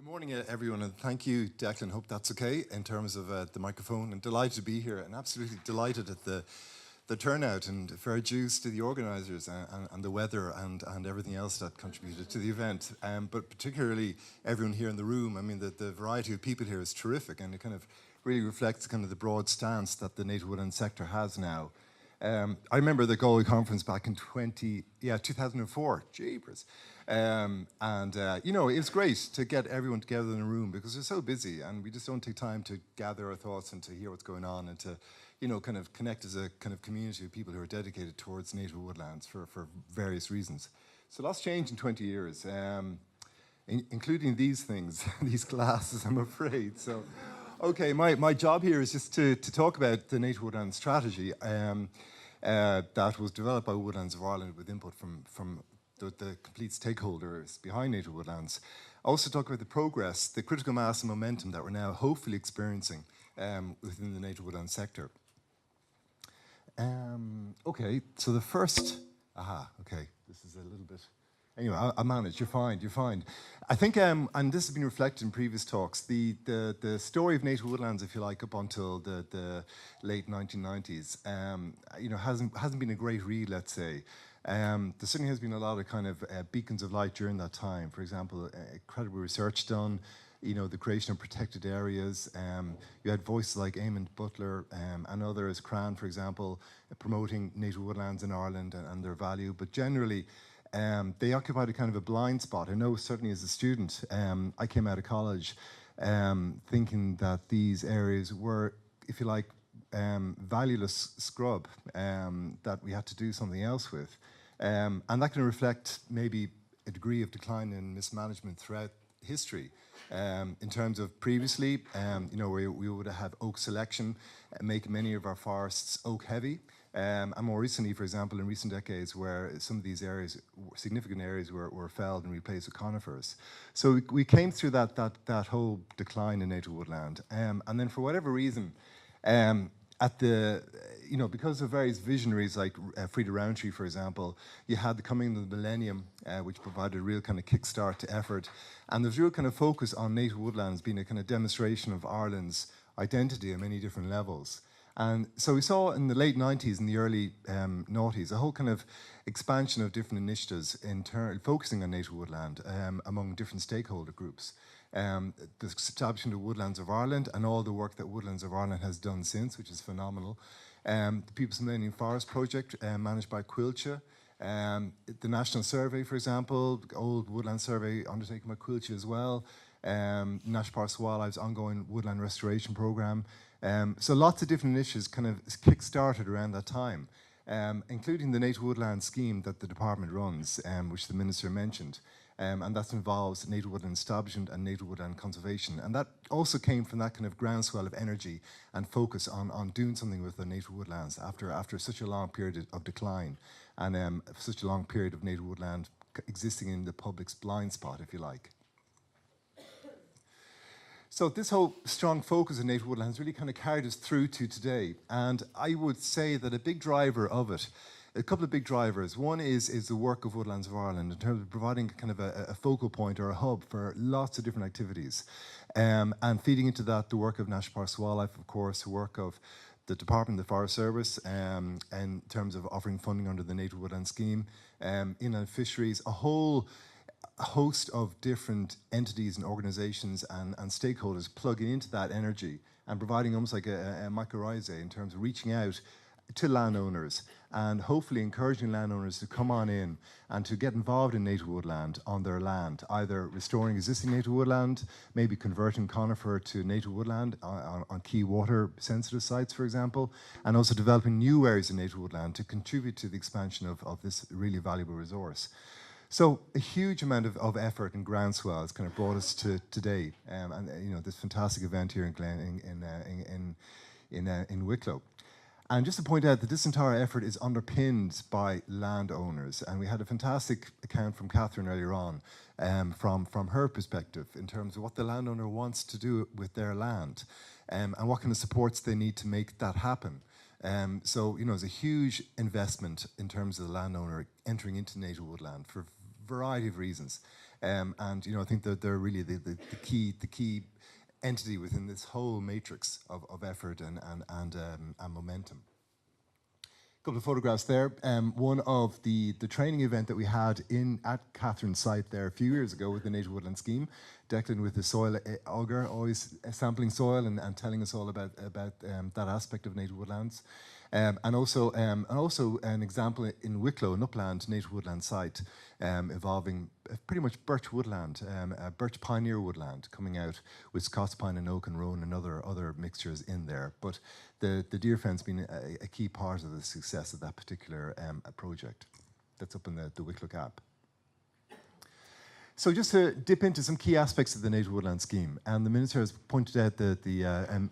Good morning, everyone, and thank you, Declan. Hope that's okay in terms of the microphone. And delighted to be here, and absolutely delighted at the turnout, and fair dues to the organisers and the weather and everything else that contributed to the event. But particularly everyone here in the room. I mean, the variety of people here is terrific, and it kind of really reflects kind of the broad stance that the native woodland sector has now. I remember the Galway conference back in 2004. Jeepers. You know, it was great to get everyone together in a room because we're so busy and we just don't take time to gather our thoughts and to hear what's going on and to, you know, kind of connect as a kind of community of people who are dedicated towards native woodlands for various reasons. So lots changed in 20 years, including these things, these glasses, I'm afraid. So, okay, my job here is just to talk about the Native Woodland Strategy that was developed by Woodlands of Ireland with input from the complete stakeholders behind native woodlands. Also talk about the progress, the critical mass and momentum that we're now hopefully experiencing within the native woodland sector. Okay, so the first, okay, this is a little bit, anyway, I'll manage, you're fine. I think, and this has been reflected in previous talks, the story of native woodlands, if you like, up until the late 1990s, you know, hasn't been a great read, let's say. There certainly has been a lot of kind of beacons of light during that time. For example, incredible research done, you know, the creation of protected areas. You had voices like Eamon Butler and others, Cran, for example, promoting native woodlands in Ireland and their value. But generally, they occupied a kind of a blind spot. I know certainly as a student, I came out of college thinking that these areas were, if you like, valueless scrub that we had to do something else with. And that can reflect maybe a degree of decline in mismanagement throughout history. In terms of previously, you know, we would have oak selection, make many of our forests oak heavy. And more recently, for example, in recent decades, where some of these areas, significant areas, were felled and replaced with conifers. So we came through that whole decline in native woodland. And then for whatever reason, you know, because of various visionaries like Frida Rowntree, for example, you had the coming of the millennium, which provided a real kind of kickstart to effort. And there's real kind of focus on native woodlands being a kind of demonstration of Ireland's identity at many different levels. And so we saw in the late 90s and the early noughties a whole kind of expansion of different initiatives focusing on native woodland among different stakeholder groups. The establishment of Woodlands of Ireland and all the work that Woodlands of Ireland has done since, which is phenomenal. The People's Millennium Forest Project, managed by Quilcha. The National Survey, for example, the old Woodland Survey undertaken by Quilcha as well. Nash Park Wildlife's ongoing Woodland Restoration Programme. So lots of different initiatives kind of kick-started around that time, including the Native Woodland Scheme that the department runs, which the Minister mentioned. And that involves native woodland establishment and native woodland conservation. And that also came from that kind of groundswell of energy and focus on doing something with the native woodlands after such a long period of decline and such a long period of native woodland existing in the public's blind spot, if you like. So this whole strong focus on native woodlands really kind of carried us through to today. And I would say that a big driver of it, a couple of big drivers. One is the work of Woodlands of Ireland in terms of providing kind of a focal point or a hub for lots of different activities. And feeding into that the work of Nash Park Wildlife, of course, the work of the Department of the Forest Service in terms of offering funding under the Native Woodland Scheme, inland fisheries, a whole host of different entities and organisations and stakeholders plugging into that energy and providing almost like a mycorrhizae in terms of reaching out to landowners and hopefully encouraging landowners to come on in and to get involved in native woodland on their land, either restoring existing native woodland, maybe converting conifer to native woodland on key water sensitive sites, for example, and also developing new areas of native woodland to contribute to the expansion of this really valuable resource. So a huge amount of effort and groundswell has kind of brought us to today, and you know, this fantastic event here in Wicklow. And just to point out that this entire effort is underpinned by landowners. And we had a fantastic account from Catherine earlier on from her perspective in terms of what the landowner wants to do with their land and what kind of supports they need to make that happen. So, you know, there's a huge investment in terms of the landowner entering into native woodland for variety of reasons. And I think that they're really the key entity within this whole matrix of effort and momentum. A couple of photographs there. One of the training event that we had at Catherine's site there a few years ago with the Native Woodland Scheme. Declan with the soil auger, always sampling soil and telling us all about that aspect of native woodlands. And also an example in Wicklow, an upland native woodland site, involving pretty much birch woodland, birch pioneer woodland coming out with Scots pine and oak and rowan and other mixtures in there. But the deer fence being a key part of the success of that particular project. That's up in the Wicklow Cap. So just to dip into some key aspects of the Native Woodland Scheme, and the Minister has pointed out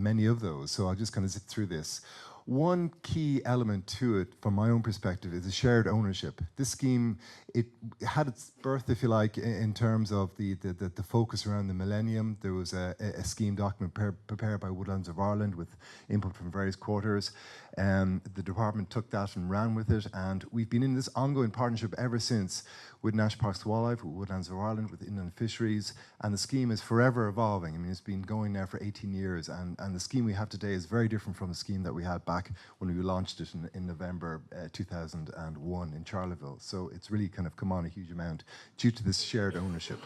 many of those, so I'll just kind of zip through this. One key element to it, from my own perspective, is the shared ownership. This scheme, it had its birth, if you like, in terms of the focus around the millennium. There was a scheme document prepared by Woodlands of Ireland with input from various quarters. The department took that and ran with it, and we've been in this ongoing partnership ever since with National Parks Wildlife, with Woodlands of Ireland, with Inland Fisheries, and the scheme is forever evolving. I mean, it's been going now for 18 years, and the scheme we have today is very different from the scheme that we had back when we launched it in November 2001 in Charleville. So it's really kind of come on a huge amount due to this shared ownership.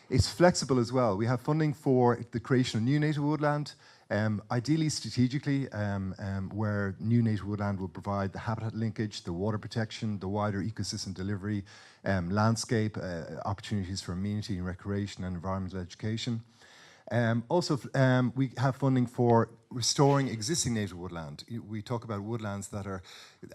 It's flexible as well. We have funding for the creation of new native woodland, ideally strategically, where new native woodland will provide the habitat linkage, the water protection, the wider ecosystem delivery, landscape, opportunities for amenity and recreation and environmental education. Also, we have funding for restoring existing native woodland. We talk about woodlands that are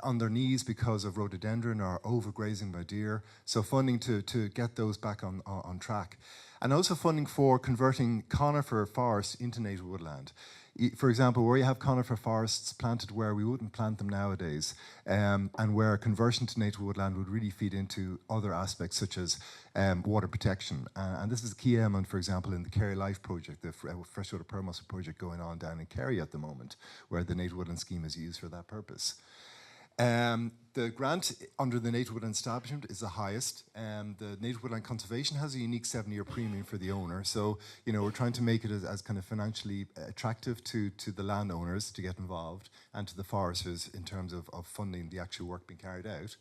on their knees because of rhododendron or overgrazing by deer. So funding to get those back on track. And also funding for converting conifer forests into native woodland. For example, where you have conifer forests planted where we wouldn't plant them nowadays, and where conversion to native woodland would really feed into other aspects such as water protection. And this is a key element, for example, in the Kerry Life project, the freshwater pearl mussel project going on down in Kerry at the moment, where the Native Woodland Scheme is used for that purpose. The grant under the Native Woodland Establishment is the highest. The Native Woodland Conservation has a unique 7-year premium for the owner. So, we're trying to make it as kind of financially attractive to the landowners to get involved and to the foresters in terms of funding the actual work being carried out.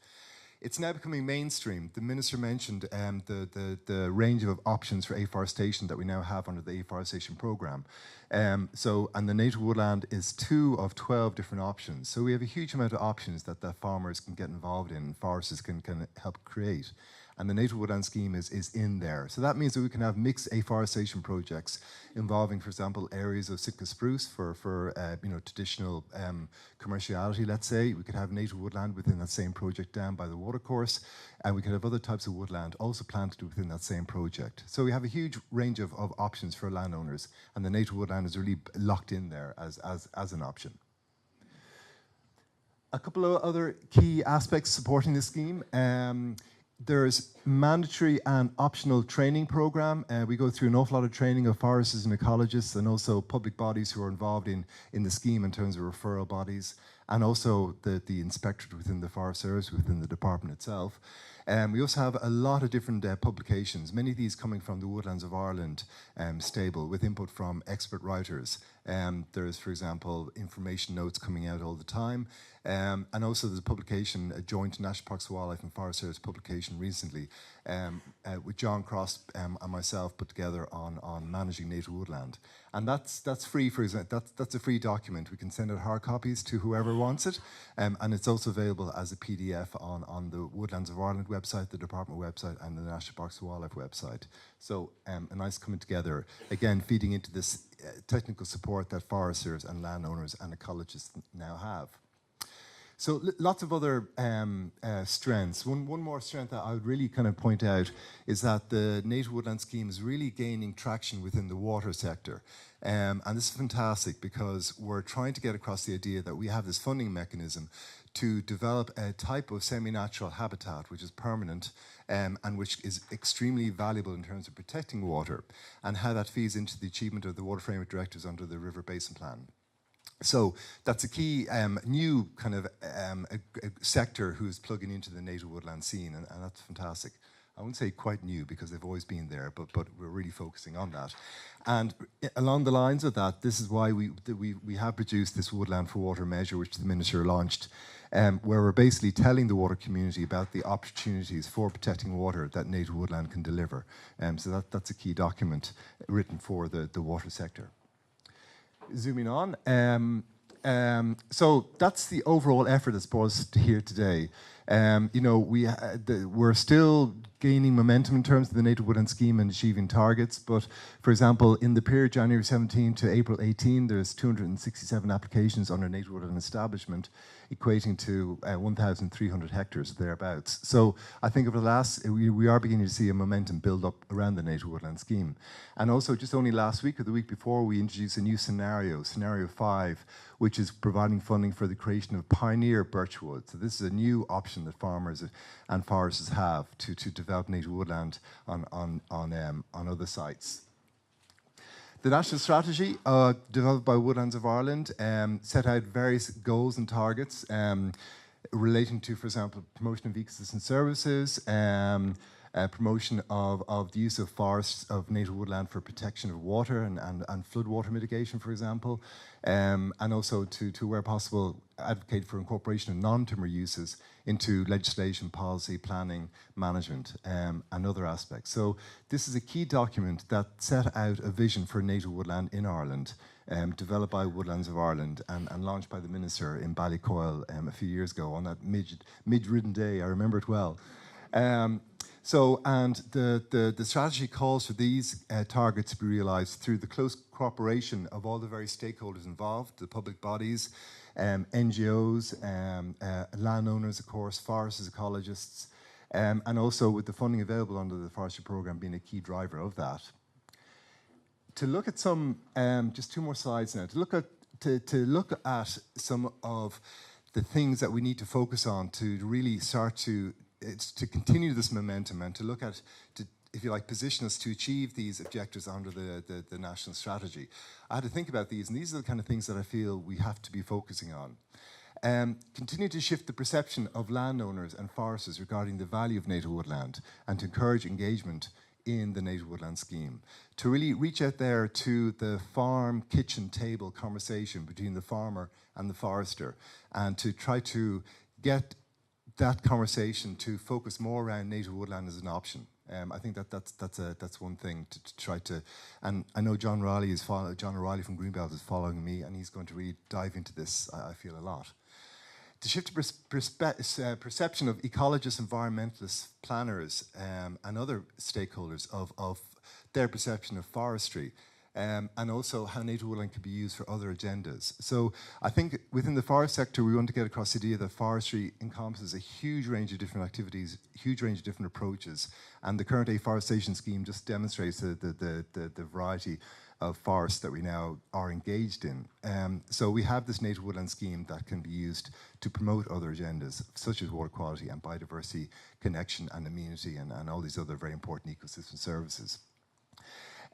It's now becoming mainstream. The Minister mentioned the range of options for afforestation that we now have under the Afforestation Programme. And the native woodland is 2 of 12 different options. So we have a huge amount of options that farmers can get involved in and foresters can help create. And the Native Woodland Scheme is in there. So that means that we can have mixed afforestation projects involving, for example, areas of Sitka spruce for traditional commerciality, let's say. We could have native woodland within that same project down by the watercourse, and we could have other types of woodland also planted within that same project. So we have a huge range of options for landowners, and the native woodland is really locked in there as an option. A couple of other key aspects supporting this scheme. There's mandatory and optional training program. We go through an awful lot of training of foresters and ecologists and also public bodies who are involved in the scheme in terms of referral bodies, and also the inspectorate within the Forest Service, within the department itself. We also have a lot of different publications, many of these coming from the Woodlands of Ireland stable with input from expert writers. There's, for example, information notes coming out all the time. And also there's a publication, a joint National Parks Wildlife and Forest Service publication recently with John Cross and myself put together on managing native woodland. And that's free, for example, that's a free document. We can send out hard copies to whoever wants it. And it's also available as a PDF on the Woodlands of Ireland website, the department website, and the National Parks and Wildlife website. So a nice coming together, again, feeding into this technical support that foresters and landowners and ecologists now have. So lots of other strengths. One more strength that I would really kind of point out is that the Native Woodland Scheme is really gaining traction within the water sector. And this is fantastic because we're trying to get across the idea that we have this funding mechanism to develop a type of semi-natural habitat which is permanent and which is extremely valuable in terms of protecting water, and how that feeds into the achievement of the Water Framework Directives under the River Basin Plan. So that's a key new kind of a sector who's plugging into the native woodland scene, and that's fantastic. I wouldn't say quite new because they've always been there, but we're really focusing on that. And along the lines of that, this is why we have produced this Woodland for Water measure, which the Minister launched, where we're basically telling the water community about the opportunities for protecting water that native woodland can deliver. So that's a key document written for the water sector. Zooming on. So that's the overall effort that's brought us to here today. We're still gaining momentum in terms of the Native Woodland Scheme and achieving targets, but for example, in the period January 17 to April 18, there's 267 applications under Native Woodland establishment, equating to 1,300 hectares, thereabouts. So I think over the last, we are beginning to see a momentum build up around the Native Woodland Scheme. And also just only last week or the week before, we introduced a new scenario, Scenario 5, which is providing funding for the creation of pioneer birchwood. So this is a new option that farmers and foresters have to develop native woodland on other sites. The national strategy developed by Woodlands of Ireland set out various goals and targets relating to, for example, promotion of ecosystem services, promotion of the use of forests of native woodland for protection of water and flood water mitigation, for example, and also to where possible, advocate for incorporation of non-timber uses into legislation, policy, planning, management, and other aspects. So this is a key document that set out a vision for native woodland in Ireland, developed by Woodlands of Ireland and launched by the Minister in Ballycoyle a few years ago on that mid-ridden day. I remember it well. The strategy calls for these targets to be realised through the close cooperation of all the various stakeholders involved, the public bodies, NGOs, landowners, of course, foresters, ecologists, and also with the funding available under the Forestry Programme being a key driver of that. To look at some, just two more slides now, to look at some of the things that we need to focus on to really start to continue this momentum and to look at, if you like, position us to achieve these objectives under the national strategy. I had to think about these, and these are the kind of things that I feel we have to be focusing on. Continue to shift the perception of landowners and foresters regarding the value of native woodland and to encourage engagement in the Native Woodland Scheme. To really reach out there to the farm kitchen table conversation between the farmer and the forester and to try to get that conversation to focus more around native woodland as an option. I think that's one thing to try to, and I know John O'Reilly from Greenbelt is following me, and he's going to really dive into this, I feel, a lot. To shift the perception of ecologists, environmentalists, planners, and other stakeholders of their perception of forestry, and also how native woodland can be used for other agendas. So I think within the forest sector, we want to get across the idea that forestry encompasses a huge range of different activities, huge range of different approaches, and the current afforestation scheme just demonstrates the variety of forests that we now are engaged in. So we have this native woodland scheme that can be used to promote other agendas, such as water quality and biodiversity, connection and amenity, and all these other very important ecosystem services.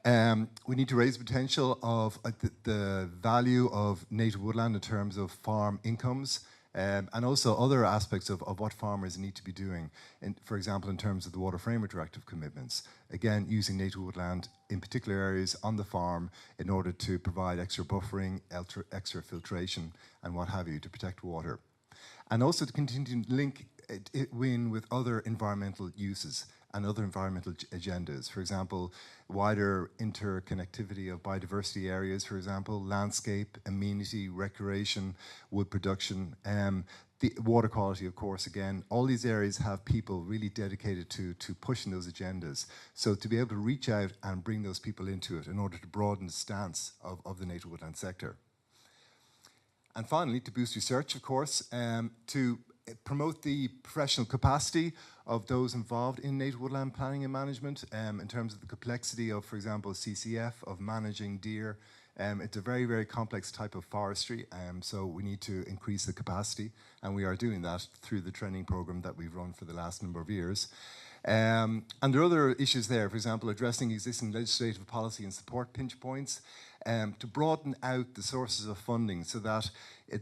We need to raise the potential of the value of native woodland in terms of farm incomes, and also other aspects of what farmers need to be doing, for example, in terms of the Water Framework Directive commitments. Again, using native woodland in particular areas on the farm in order to provide extra buffering, extra filtration, and what have you, to protect water. And also to continue to link it in with other environmental uses and other environmental agendas. For example, wider interconnectivity of biodiversity areas, for example, landscape, amenity, recreation, wood production, the water quality, of course, again, all these areas have people really dedicated to pushing those agendas. So to be able to reach out and bring those people into it in order to broaden the stance of the native woodland sector. And finally, to boost research, of course, to promote the professional capacity of those involved in native woodland planning and management in terms of the complexity of, for example, CCF, of managing deer. It's a very, very complex type of forestry, so we need to increase the capacity, and we are doing that through the training program that we've run for the last number of years. And there are other issues there, for example, addressing existing legislative policy and support pinch points, to broaden out the sources of funding so that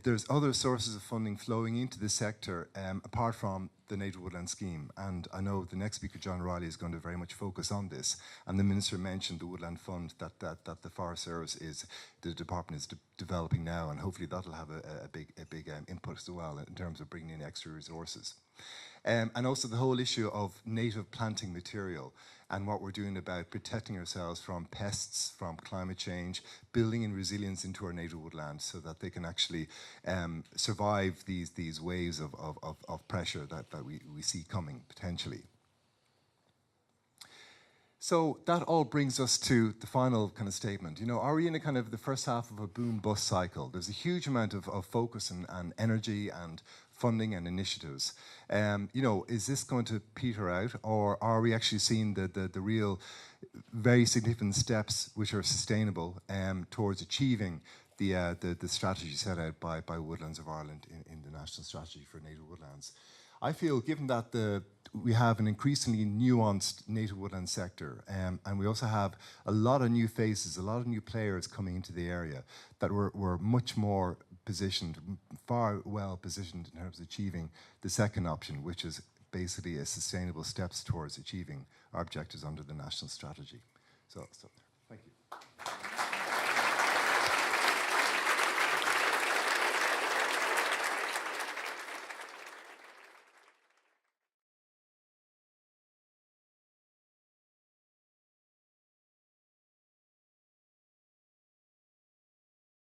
there's other sources of funding flowing into the sector apart from the Native Woodland Scheme, and I know the next speaker, John Riley, is going to very much focus on this. And the Minister mentioned the Woodland Fund that the Forest Service the department is developing now, and hopefully that'll have a big input as well in terms of bringing in extra resources. And also the whole issue of native planting material and what we're doing about protecting ourselves from pests, from climate change, building in resilience into our native woodland so that they can actually survive these waves of pressure that we see coming potentially. So that all brings us to the final kind of statement. You know, are we in a kind of the first half of a boom-bust cycle? There's a huge amount of focus and energy and funding and initiatives. You know, is this going to peter out, or are we actually seeing the real, very significant steps which are sustainable towards achieving the strategy set out by Woodlands of Ireland in the National Strategy for Native Woodlands? I feel, given that we have an increasingly nuanced native woodland sector, and we also have a lot of new faces, a lot of new players coming into the area, that we're much more positioned, far well positioned in terms of achieving the second option, which is basically a sustainable steps towards achieving our objectives under the national strategy. So thank you.